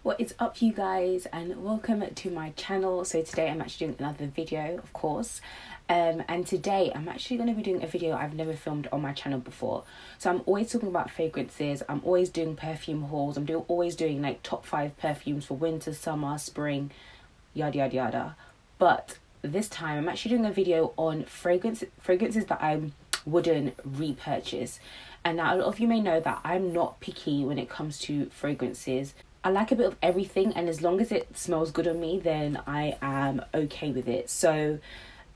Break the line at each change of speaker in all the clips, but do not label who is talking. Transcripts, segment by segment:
What is up, you guys, and welcome to my channel. So today I'm actually doing another video, of course, and today I'm actually going to be doing a video I've never filmed on my channel before. So I'm always talking about fragrances, I'm always doing perfume hauls, I'm always doing like top 5 perfumes for winter, summer, spring, yada yada yada. But this time I'm actually doing a video on fragrances that I wouldn't repurchase. And now a lot of you may know that I'm not picky when it comes to fragrances. I like a bit of everything, and as long as it smells good on me, then I am okay with it. So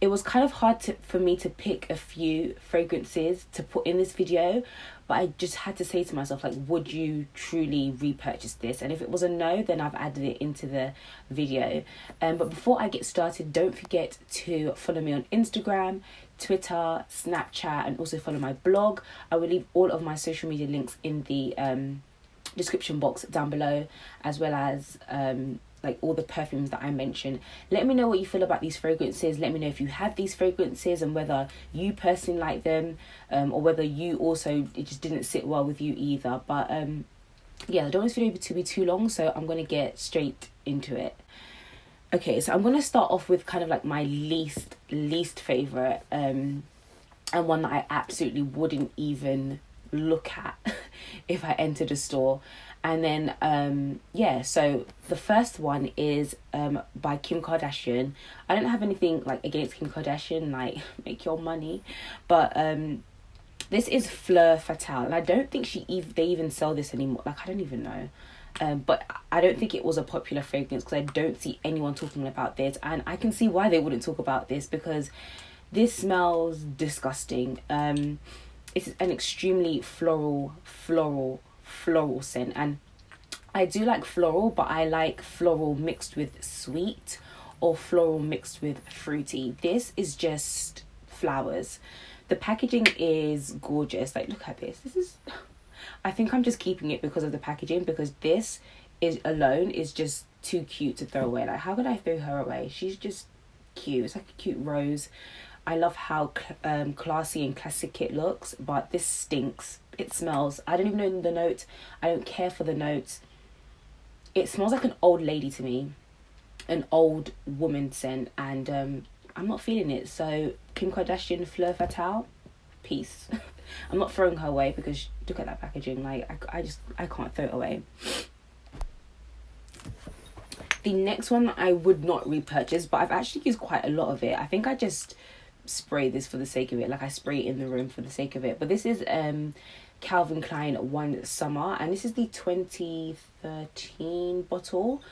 it was kind of hard for me to pick a few fragrances to put in this video, but I just had to say to myself, like, would you truly repurchase this? And if it was a no, then I've added it into the video. But before I get started, don't forget to follow me on Instagram, Twitter, Snapchat, and also follow my blog. I will leave all of my social media links in the description box down below, as well as like all the perfumes that I mentioned. Let me know what you feel about these fragrances. Let me know if you have these fragrances and whether you personally like them, or whether you also, it just didn't sit well with you either. But yeah, I don't want this video to be too long, so I'm going to get straight into it. Okay, so I'm going to start off with kind of like my least favorite, and one that I absolutely wouldn't even look at if I entered a store. And then yeah, so the first one is by Kim Kardashian. I don't have anything like against Kim Kardashian, like make your money, but this is Fleur Fatale, and I don't think they even sell this anymore. Like, I don't even know. But I don't think it was a popular fragrance because I don't see anyone talking about this, and I can see why they wouldn't talk about this, because this smells disgusting. It's an extremely floral scent, and I do like floral, but I like floral mixed with sweet or floral mixed with fruity. This is just flowers. The packaging is gorgeous. Like, look at this. This is, I think I'm just keeping it because of the packaging, because this alone is just too cute to throw away. Like, how could I throw her away? She's just cute. It's like a cute rose. I love how classy and classic it looks, but this stinks. It smells, I don't even know the notes. I don't care for the notes. It smells like an old lady to me, an old woman scent, and I'm not feeling it. So Kim Kardashian Fleur Fatale, peace. I'm not throwing her away because look at that packaging. Like, I can't throw it away. The next one I would not repurchase, but I've actually used quite a lot of it. I think I just spray this for the sake of it. Like, I spray it in the room for the sake of it. But this is Calvin Klein One Summer, and this is the 2013 bottle.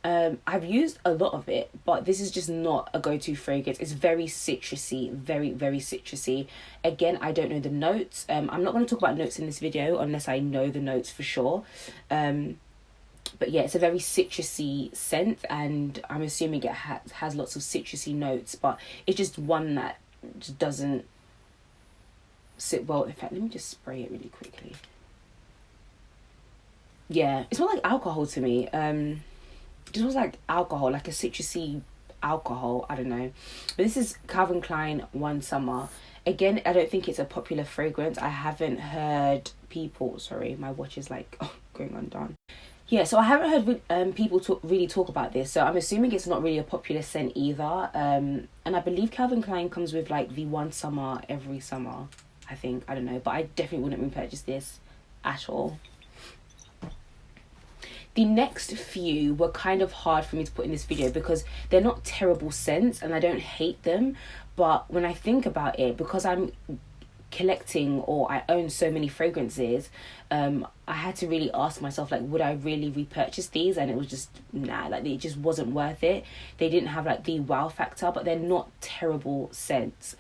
I've used a lot of it, but this is just not a go-to fragrance. It's very citrusy, very citrusy. Again, I don't know the notes. I'm not going to talk about notes in this video unless I know the notes for sure. But yeah, it's a very citrusy scent, and I'm assuming it has lots of citrusy notes, but it's just one that just doesn't sit well. In fact, let me just spray it really quickly. Yeah, it smells like alcohol to me. It smells like alcohol, like a citrusy alcohol. I don't know. But this is Calvin Klein One Summer. Again, I don't think it's a popular fragrance. I haven't heard people... Sorry, my watch is like going undone. Yeah, so I haven't heard people really talk about this, so I'm assuming it's not really a popular scent either. And I believe Calvin Klein comes with like the One Summer every summer, I think. I don't know, but I definitely wouldn't repurchase this at all. The next few were kind of hard for me to put in this video because they're not terrible scents and I don't hate them. But when I think about it, because I'm collecting, or I own so many fragrances, I had to really ask myself, like, would I really repurchase these? And it was just nah, like, it just wasn't worth it. They didn't have like the wow factor, but they're not terrible scents.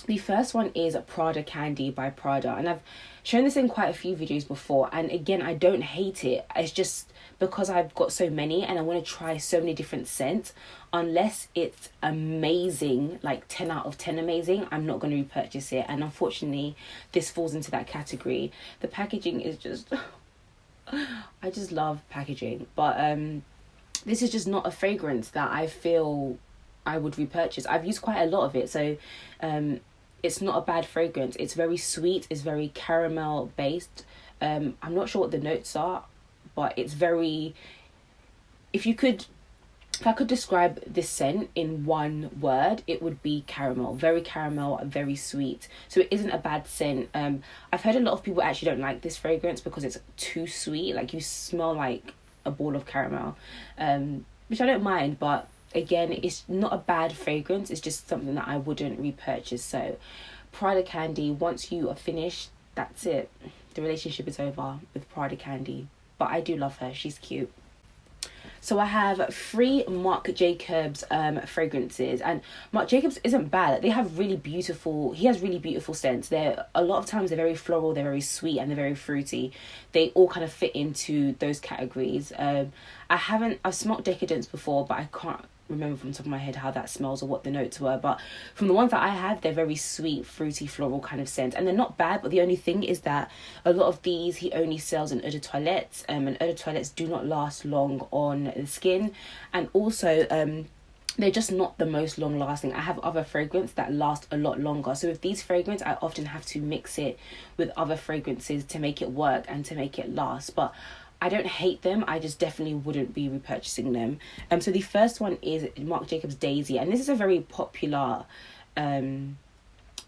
The first one is Prada Candy by Prada, and I've shown this in quite a few videos before, and again, I don't hate it. It's just because I've got so many and I want to try so many different scents. Unless it's amazing, like 10 out of 10 amazing, I'm not going to repurchase it. And unfortunately, this falls into that category. The packaging is just... I just love packaging. But this is just not a fragrance that I feel I would repurchase. I've used quite a lot of it, so it's not a bad fragrance. It's very sweet. It's very caramel based. I'm not sure what the notes are, but it's very, if I could describe this scent in one word, it would be caramel. Very caramel, very sweet. So it isn't a bad scent. I've heard a lot of people actually don't like this fragrance because it's too sweet. Like, you smell like a ball of caramel, which I don't mind. But again, it's not a bad fragrance. It's just something that I wouldn't repurchase. So Prada Candy, once you are finished, that's it. The relationship is over with Prada Candy. But I do love her. She's cute. So I have 3 Marc Jacobs fragrances, and Marc Jacobs isn't bad. He has really beautiful scents. A lot of times they're very floral, they're very sweet, and they're very fruity. They all kind of fit into those categories. I've smelled Decadence before, but I can't remember from the top of my head how that smells or what the notes were, but from the ones that I have, they're very sweet, fruity, floral kind of scents, and they're not bad. But the only thing is that a lot of these he only sells in eau de toilettes, and eau de toilettes do not last long on the skin, and also they're just not the most long lasting. I have other fragrance that last a lot longer, so with these fragrance I often have to mix it with other fragrances to make it work and to make it last. But I don't hate them, I just definitely wouldn't be repurchasing them. So the first one is Marc Jacobs Daisy, and this is a very popular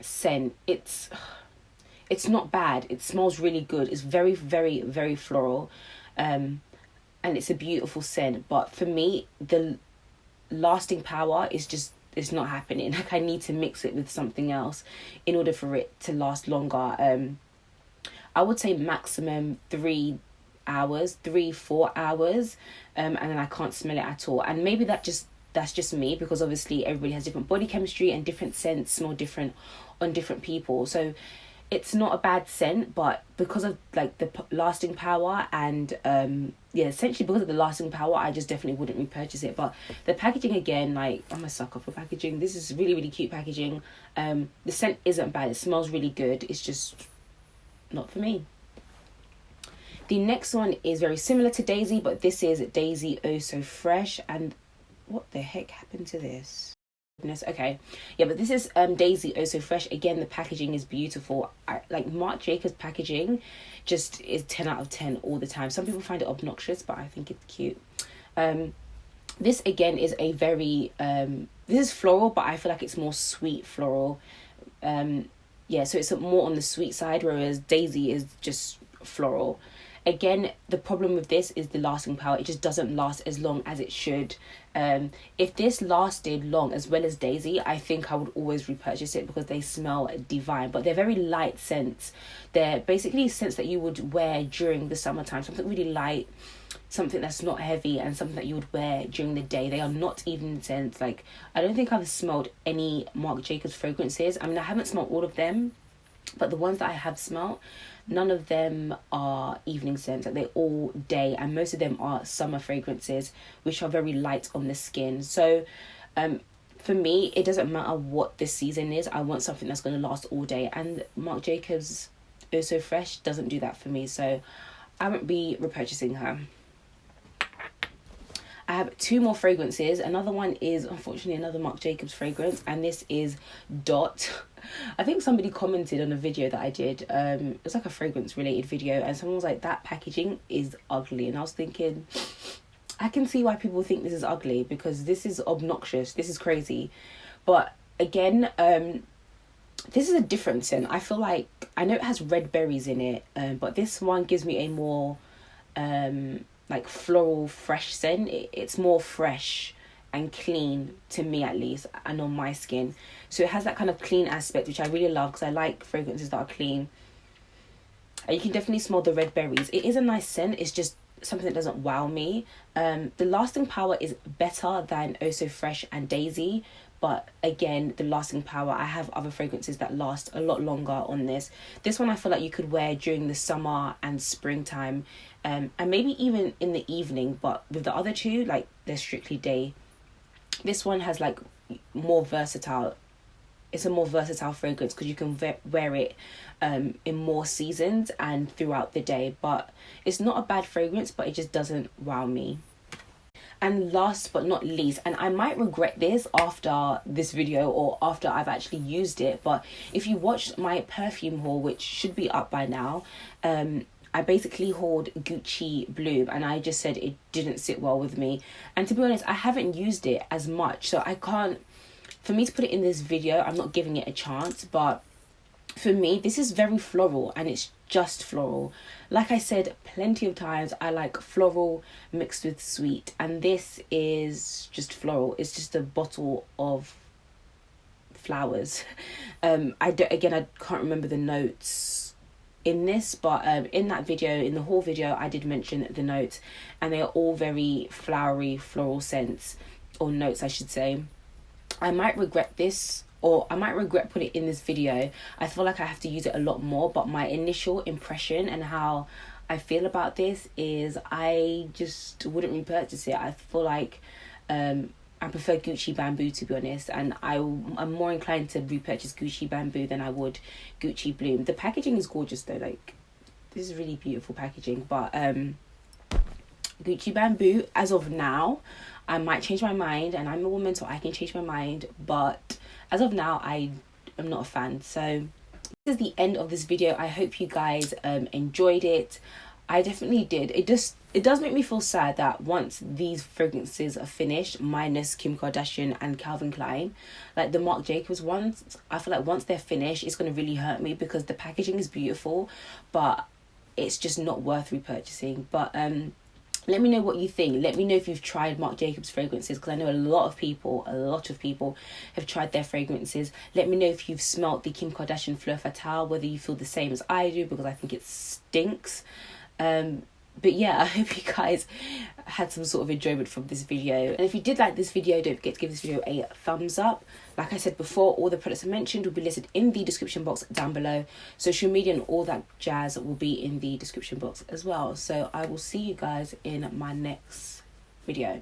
scent. It's not bad, it smells really good, it's very, very, very floral, and it's a beautiful scent. But for me, the lasting power is just, it's not happening. Like, I need to mix it with something else in order for it to last longer. I would say maximum 3-4 hours, and then I can't smell it at all. And maybe that's just me, because obviously everybody has different body chemistry and different scents smell different on different people. So it's not a bad scent, but because of like the lasting power and essentially because of the lasting power, I just definitely wouldn't repurchase it. But the packaging, again, like, I'm a sucker for packaging. This is really, really cute packaging. The scent isn't bad, it smells really good, it's just not for me. The next one is very similar to Daisy, but this is Daisy Oh So Fresh. And what the heck happened to this? Okay, yeah, but this is Daisy Oh So Fresh. Again, the packaging is beautiful. Like, Marc Jacobs packaging just is 10 out of 10 all the time. Some people find it obnoxious, but I think it's cute. This again is a very this is floral, but I feel like it's more sweet floral. So it's more on the sweet side, whereas Daisy is just floral. Again, the problem with this is the lasting power. It just doesn't last as long as it should. If this lasted long as well as Daisy, I think I would always repurchase it because they smell divine. But they're very light scents. They're basically scents that you would wear during the summertime. Something really light, something that's not heavy, and something that you would wear during the day. They are not evening scents. Like, I don't think I've smelled any Marc Jacobs fragrances. I mean, I haven't smelled all of them, but the ones that I have smelled, none of them are evening scents. Like, they're all day, and most of them are summer fragrances, which are very light on the skin. So for me, it doesn't matter what the season is, I want something that's going to last all day, and Marc Jacobs Oh So Fresh doesn't do that for me, so I won't be repurchasing her. I have 2 more fragrances. Another one is, unfortunately, another Marc Jacobs fragrance, and this is Dot. I think somebody commented on a video that I did. It was like a fragrance related video, and someone was like, that packaging is ugly. And I was thinking, I can see why people think this is ugly, because this is obnoxious, this is crazy. But again, this is a different scent. I feel like, I know it has red berries in it, but this one gives me a more like floral fresh scent. It's more fresh and clean, to me at least, and on my skin. So it has that kind of clean aspect, which I really love, because I like fragrances that are clean. And you can definitely smell the red berries. It is a nice scent, it's just something that doesn't wow me. The lasting power is better than Oh So Fresh and Daisy, but again, the lasting power, I have other fragrances that last a lot longer on this. This one I feel like you could wear during the summer and springtime, and maybe even in the evening. But with the other 2, like, they're strictly day. This one has like more versatile. It's a more versatile fragrance because you can wear it in more seasons and throughout the day. But it's not a bad fragrance, but it just doesn't wow me. And last but not least, and I might regret this after this video or after I've actually used it, but if you watched my perfume haul, which should be up by now, I basically hauled Gucci Bloom, and I just said it didn't sit well with me. And to be honest, I haven't used it as much, so I can't, for me to put it in this video, I'm not giving it a chance. But for me, this is very floral, and it's just floral. Like I said plenty of times, I like floral mixed with sweet, and this is just floral. It's just a bottle of flowers. I can't remember the notes in this, but in that video, in the haul video, I did mention the notes, and they are all very flowery, floral scents, or notes I should say. I might regret this, or I might regret putting it in this video. I feel like I have to use it a lot more, but my initial impression and how I feel about this is I just wouldn't repurchase it. I feel like I prefer Gucci Bamboo, to be honest, and I'm more inclined to repurchase Gucci Bamboo than I would Gucci Bloom. The packaging is gorgeous though, like this is really beautiful packaging, but Gucci Bamboo, as of now, I might change my mind, and I'm a woman so I can change my mind, but as of now I am not a fan. So this is the end of this video. I hope you guys enjoyed it. I definitely did. It does make me feel sad that once these fragrances are finished, minus Kim Kardashian and Calvin Klein, like the Marc Jacobs ones, I feel like once they're finished, it's going to really hurt me because the packaging is beautiful, but it's just not worth repurchasing. But let me know what you think. Let me know if you've tried Marc Jacobs fragrances, because I know a lot of people have tried their fragrances. Let me know if you've smelt the Kim Kardashian Fleur Fatale, whether you feel the same as I do, because I think it stinks. But yeah, I hope you guys had some sort of enjoyment from this video. And if you did like this video, don't forget to give this video a thumbs up. Like I said before, all the products I mentioned will be listed in the description box down below. Social media and all that jazz will be in the description box as well. So I will see you guys in my next video.